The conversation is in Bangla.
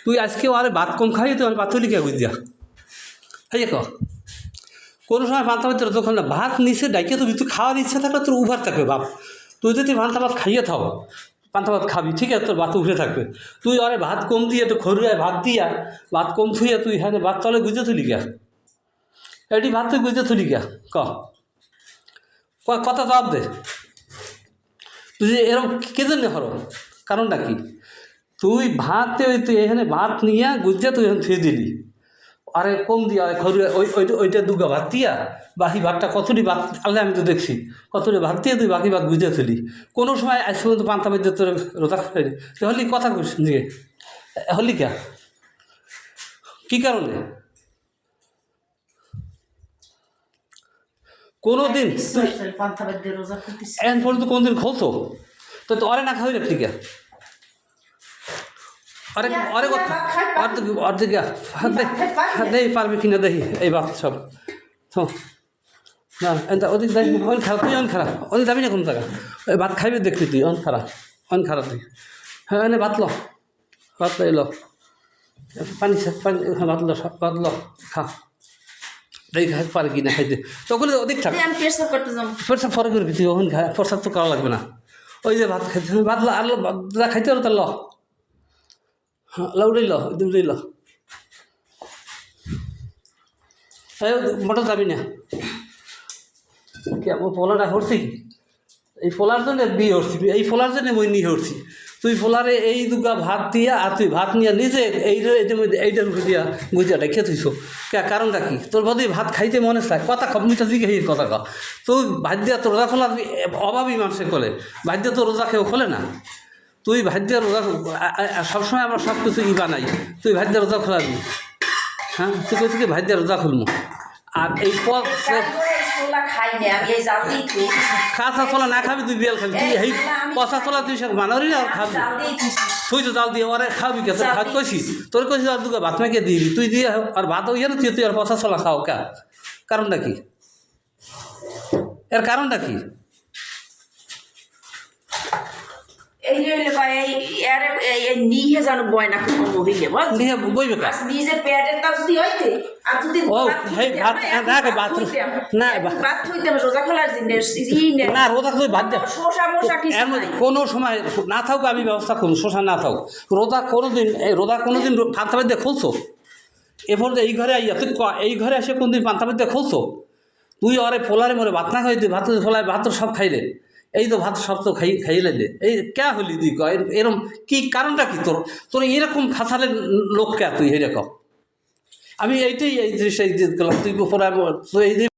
তুই আজকে আরে ভাত কম খাই তুই ভাত তুলি কে বুঝিয়া এই ক কোনো সময় পান্তা ভাত যখন না ভাত নিচে ডাইকে তুমি তুই খাওয়ার ইচ্ছা থাকলে তোর উভার থাকবে বাপ তুই যদি পান্তা ভাত খাইয়ে থাও পান্তা ভাত খাবি ঠিক আছে তোর ভাত উঠে থাকবে তুই আরে ভাত কম দিয়ে তো খরুয়ায় ভাত দিয়া ভাত কম থুইয়া তুই হ্যাঁ ভাত তলে গুজে তুলি গা এটি ভাত তুই গুজে তুলি গা কথা জবাব দে তুই এরকম কে জন্য হর কারণটা কি তুই ভাতে তুই এখানে ভাত নিয়ে গুজে তুই এখানে থুয়ে দিলি আরে কম দিয়া আরে খরুয়া ওইটা দুগা ভাত দিয়া বাকি ভাতটা কতটি ভাত আল্লাহ আমি তো দেখছি কতটি ভাত দিয়ে তুই বাকি ভাত গুজে তুলি কোনো সময় আজ পর্যন্ত পান্তা ভাত তোর রোজা খাই তুই হলি কথা কইস দিয়ে হলি কে কী কারণে কোনো দিন এখন পর্যন্ত কোনো দিন খোলছো তো তো অরে না খাওয়াই রাখলি কে অরে অরে কথা অর্ধেক দেখি পারবি কিনা দেখি এই বাদ সব না ওদিক দেখি অনেক খারাপ তুই অনেক খারাপ অনেক দাবি না কোনো টাকা ওই ভাত খাইবি দেখবি তুই অনেক খারাপ তুই হ্যাঁ এনে ভাত ল এল পানি ভাত ল খা এই খাই পারে কি না খাইতে তখন অধিক থাক পেশাব পরে করবি তুই ওখানে খাই প্রসাদ তো করা লাগবে না ওই যে ভাত খাইতে ভাত ল আর যা খাইতে পারো তার ল হ্যাঁ উড়াই ল উড়াই ল মোটর যাবি না কি আমার পোলাটা হরছি এই পোলার জন্য বিয়ে হরছি এই পোলার জন্য মই নিয়ে হরছি তুই পোলারে এই দুগা ভাত দিয়া আর তুই ভাত নিয়ে নিজে এইটার মুখে দিয়া গুজিয়াটা খেয়ে তুইছো কারণটা কি তোর বোধহয় ভাত খাইতে মনে চায় কথা মিটা দিকে এই কথা কা তুই ভাত দিয়া তোর রোজা খোলা অভাবী মানুষে খোলে ভাত দিয়া তোর রোজা খেয়েও খোলে না তুই ভাত দিয়া রোজা সবসময় আমরা সব কিছু বানাই তুই ভাত দিয়া রোজা খোলাবি হ্যাঁ তুই কই থেকে ভাত দিয়া রোজা খুলবো আর এই কাঁচা ছোলা না খাবি তুই বিয়াল খাবি তুই এই পচা ছোলা তুই সব মানবি না খাবি তুই তো জাল দিয়ে ওরে খাবি কে ভাত কইছি তোর কইছি আর দুটো ভাত মেখে দিবি তুই দিয়ে আর ভাত ওই না তুই আর পচা ছোলা খাও কা কারণটা কি এর কারণটা কি কোনো সময় না থাকুক আমি ব্যবস্থা করুন শোষা না থাকুক রোজা কোনোদিন পান্তা ভাত দিয়ে খুলছো এরপর এই ঘরে আইয়া তুই এই ঘরে এসে কোনদিন পান্তা ভাত দিয়ে খুলছো তুই আরে ফোলারে মরে ভাত না খাই তুই ভাত ফোলায় ভাত সব খাইলে এই তো ভাত সব তো খাইলে দে এই কে হলি তুই এরকম কি কারণটা কি তোর এরকম ফাঁসালে লোক কে তুই এরকম আমি এইটাই এই জিনিস এই তুই এই